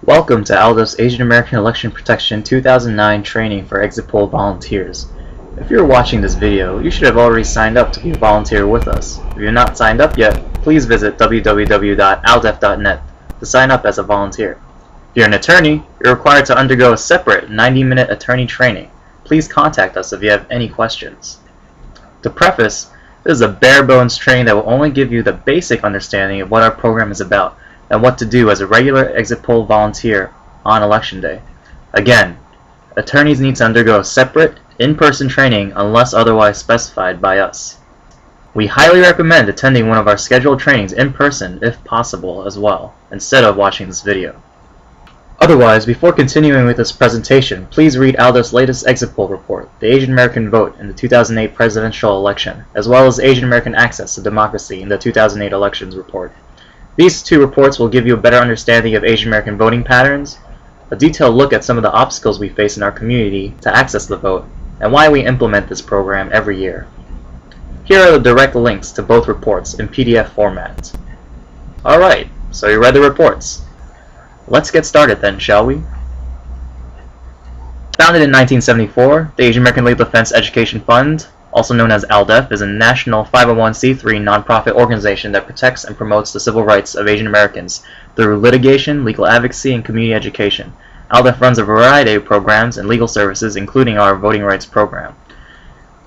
Welcome to AALDEF's Asian American Election Protection 2009 training for exit poll volunteers. If you're watching this video, you should have already signed up to be a volunteer with us. If you're not signed up yet, please visit www.aaldef.net to sign up as a volunteer. If you're an attorney, you're required to undergo a separate 90-minute attorney training. Please contact us if you have any questions. To preface, this is a bare-bones training that will only give you the basic understanding of what our program is about and what to do as a regular exit poll volunteer on election day. Again, attorneys need to undergo separate, in-person training unless otherwise specified by us. We highly recommend attending one of our scheduled trainings in person if possible as well, instead of watching this video. Otherwise, before continuing with this presentation, please read AALDEF's latest exit poll report, The Asian American Vote in the 2008 Presidential Election, as well as Asian American Access to Democracy in the 2008 Elections Report. These two reports will give you a better understanding of Asian American voting patterns, a detailed look at some of the obstacles we face in our community to access the vote, and why we implement this program every year. Here are the direct links to both reports in PDF format. Alright, so you read the reports. Let's get started then, shall we? Founded in 1974, the Asian American Legal Defense Education Fund, also known as AALDEF, is a national 501c3 nonprofit organization that protects and promotes the civil rights of Asian Americans through litigation, legal advocacy, and community education. AALDEF runs a variety of programs and legal services, including our voting rights program.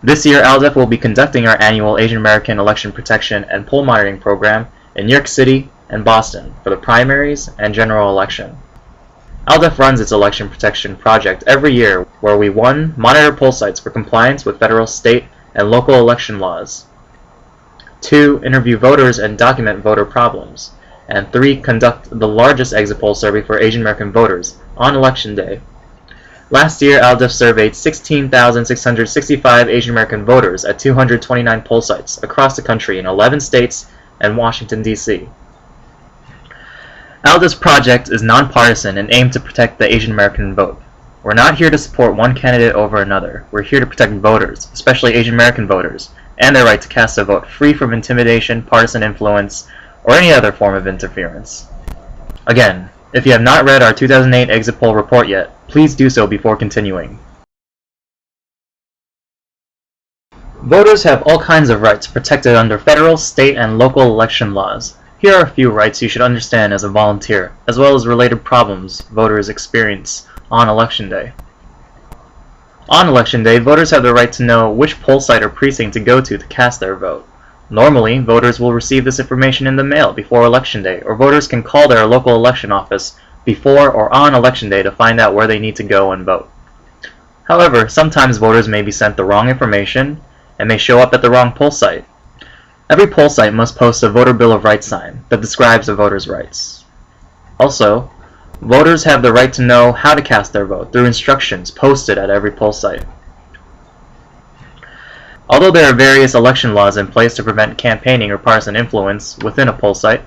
This year, AALDEF will be conducting our annual Asian American Election Protection and Poll Monitoring Program in New York City and Boston for the primaries and general election. AALDEF runs its election protection project every year, where we 1. Monitor poll sites for compliance with federal, state, and local election laws, 2. Interview voters and document voter problems, and 3. Conduct the largest exit poll survey for Asian American voters on election day. Last year, AALDEF surveyed 16,665 Asian American voters at 229 poll sites across the country in 11 states and Washington, D.C. AALDEF's project is nonpartisan and aimed to protect the Asian American vote. We're not here to support one candidate over another. We're here to protect voters, especially Asian American voters, and their right to cast a vote free from intimidation, partisan influence, or any other form of interference. Again, if you have not read our 2008 exit poll report yet, please do so before continuing. Voters have all kinds of rights protected under federal, state, and local election laws. Here are a few rights you should understand as a volunteer, as well as related problems voters experience on election day. On election day, voters have the right to know which poll site or precinct to go to cast their vote. Normally, voters will receive this information in the mail before election day, or voters can call their local election office before or on election day to find out where they need to go and vote. However, sometimes voters may be sent the wrong information and may show up at the wrong poll site. Every poll site must post a Voter Bill of Rights sign that describes a voter's rights. Also, voters have the right to know how to cast their vote through instructions posted at every poll site. Although there are various election laws in place to prevent campaigning or partisan influence within a poll site,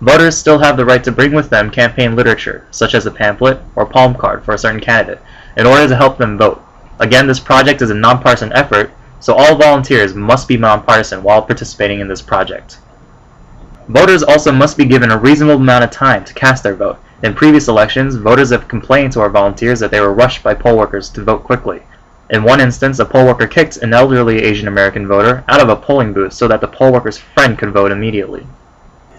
voters still have the right to bring with them campaign literature, such as a pamphlet or palm card for a certain candidate, in order to help them vote. Again, this project is a nonpartisan effort, so all volunteers must be nonpartisan while participating in this project. Voters also must be given a reasonable amount of time to cast their vote. In previous elections, voters have complained to our volunteers that they were rushed by poll workers to vote quickly. In one instance, a poll worker kicked an elderly Asian American voter out of a polling booth so that the poll worker's friend could vote immediately.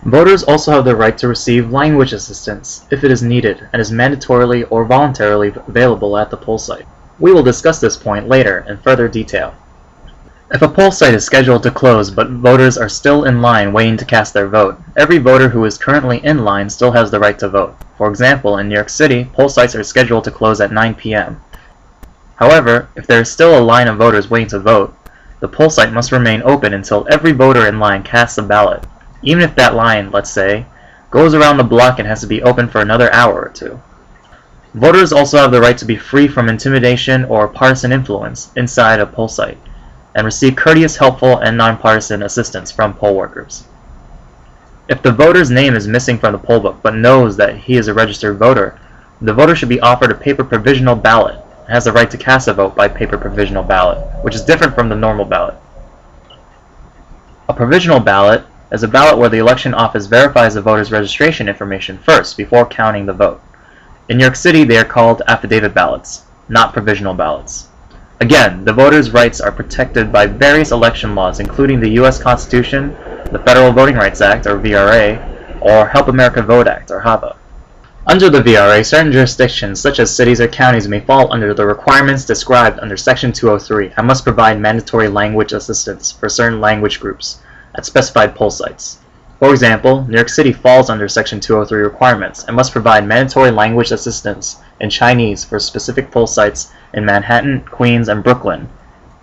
Voters also have the right to receive language assistance if it is needed and is mandatorily or voluntarily available at the poll site. We will discuss this point later in further detail. If a poll site is scheduled to close but voters are still in line waiting to cast their vote, every voter who is currently in line still has the right to vote. For example, in New York City, poll sites are scheduled to close at 9 p.m. However, if there is still a line of voters waiting to vote, the poll site must remain open until every voter in line casts a ballot, even if that line, let's say, goes around the block and has to be open for another hour or two. Voters also have the right to be free from intimidation or partisan influence inside a poll site, and receive courteous, helpful, and nonpartisan assistance from poll workers. If the voter's name is missing from the poll book but knows that he is a registered voter, the voter should be offered a paper provisional ballot and has the right to cast a vote by paper provisional ballot, which is different from the normal ballot. A provisional ballot is a ballot where the election office verifies the voter's registration information first before counting the vote. In New York City, they are called affidavit ballots, not provisional ballots. Again, the voters' rights are protected by various election laws, including the U.S. Constitution, the Federal Voting Rights Act, or VRA, or Help America Vote Act, or HAVA. Under the VRA, certain jurisdictions, such as cities or counties, may fall under the requirements described under Section 203 and must provide mandatory language assistance for certain language groups at specified poll sites. For example, New York City falls under Section 203 requirements and must provide mandatory language assistance in Chinese for specific poll sites in Manhattan, Queens, and Brooklyn,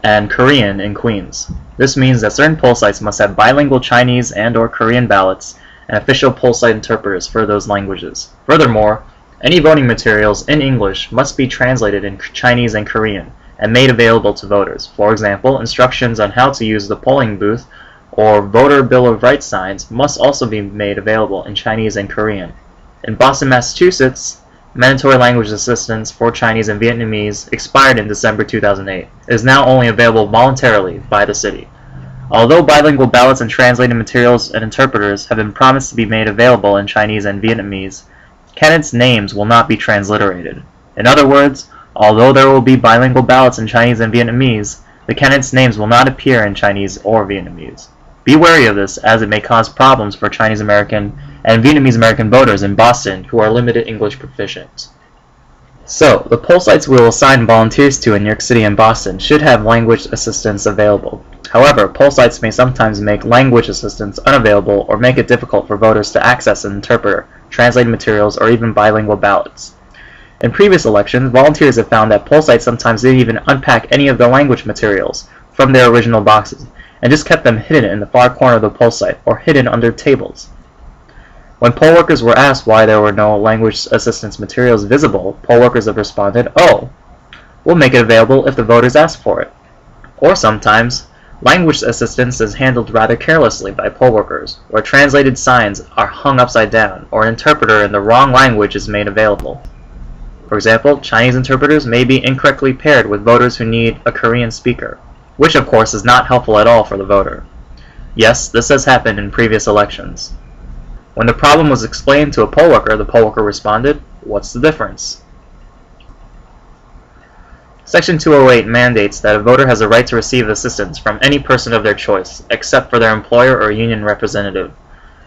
and Korean in Queens. This means that certain poll sites must have bilingual Chinese and/or Korean ballots and official poll site interpreters for those languages. Furthermore, any voting materials in English must be translated in Chinese and Korean and made available to voters. For example, instructions on how to use the polling booth or voter Bill of Rights signs must also be made available in Chinese and Korean. In Boston, Massachusetts, mandatory language assistance for Chinese and Vietnamese expired in December 2008. It is now only available voluntarily by the city. Although bilingual ballots and translated materials and interpreters have been promised to be made available in Chinese and Vietnamese, candidates' names will not be transliterated. In other words, although there will be bilingual ballots in Chinese and Vietnamese, the candidates' names will not appear in Chinese or Vietnamese. Be wary of this, as it may cause problems for Chinese American and Vietnamese American voters in Boston who are limited English proficient. So, the poll sites we will assign volunteers to in New York City and Boston should have language assistance available. However, poll sites may sometimes make language assistance unavailable or make it difficult for voters to access an interpreter, translated materials, or even bilingual ballots. In previous elections, volunteers have found that poll sites sometimes didn't even unpack any of the language materials from their original boxes, and just kept them hidden in the far corner of the poll site or hidden under tables. When poll workers were asked why there were no language assistance materials visible, poll workers have responded, "Oh, we'll make it available if the voters ask for it." Or sometimes, language assistance is handled rather carelessly by poll workers, where translated signs are hung upside down, or an interpreter in the wrong language is made available. For example, Chinese interpreters may be incorrectly paired with voters who need a Korean speaker, which of course is not helpful at all for the voter. Yes, this has happened in previous elections. When the problem was explained to a poll worker, the poll worker responded, "What's the difference?" Section 208 mandates that a voter has a right to receive assistance from any person of their choice, except for their employer or union representative.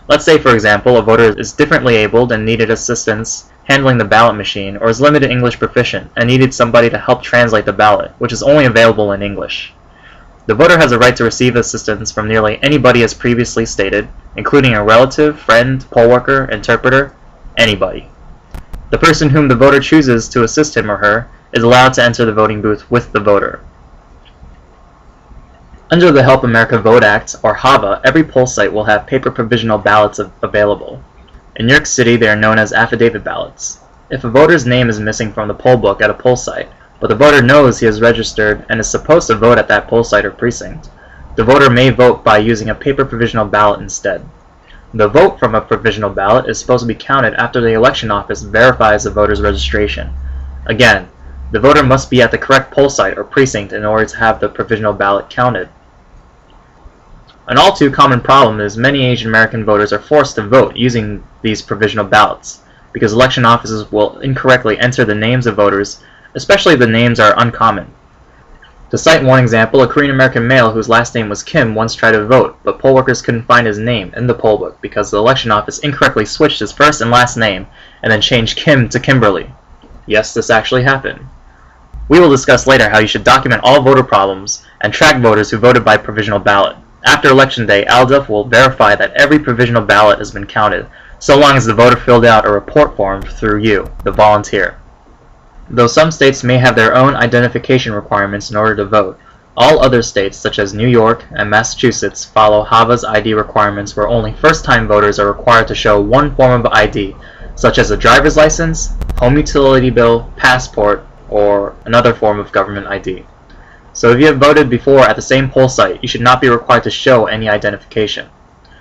Let's say, for example, a voter is differently abled and needed assistance handling the ballot machine, or is limited English proficient and needed somebody to help translate the ballot, which is only available in English. The voter has a right to receive assistance from nearly anybody as previously stated, including a relative, friend, poll worker, interpreter, anybody. The person whom the voter chooses to assist him or her is allowed to enter the voting booth with the voter. Under the Help America Vote Act, or HAVA, every poll site will have paper provisional ballots available. In New York City, they are known as affidavit ballots. If a voter's name is missing from the poll book at a poll site, but the voter knows he is registered and is supposed to vote at that poll site or precinct, the voter may vote by using a paper provisional ballot instead. The vote from a provisional ballot is supposed to be counted after the election office verifies the voter's registration. Again, the voter must be at the correct poll site or precinct in order to have the provisional ballot counted. An all too common problem is many Asian American voters are forced to vote using these provisional ballots, because election offices will incorrectly enter the names of voters, especially if the names are uncommon. To cite one example, a Korean American male whose last name was Kim once tried to vote, but poll workers couldn't find his name in the poll book because the election office incorrectly switched his first and last name and then changed Kim to Kimberly. Yes, this actually happened. We will discuss later how you should document all voter problems and track voters who voted by provisional ballot. After Election Day, AALDEF will verify that every provisional ballot has been counted, so long as the voter filled out a report form through you, the volunteer. Though some states may have their own identification requirements in order to vote, all other states, such as New York and Massachusetts, follow HAVA's ID requirements, where only first-time voters are required to show one form of ID, such as a driver's license, home utility bill, passport, or another form of government ID. So if you have voted before at the same poll site, you should not be required to show any identification.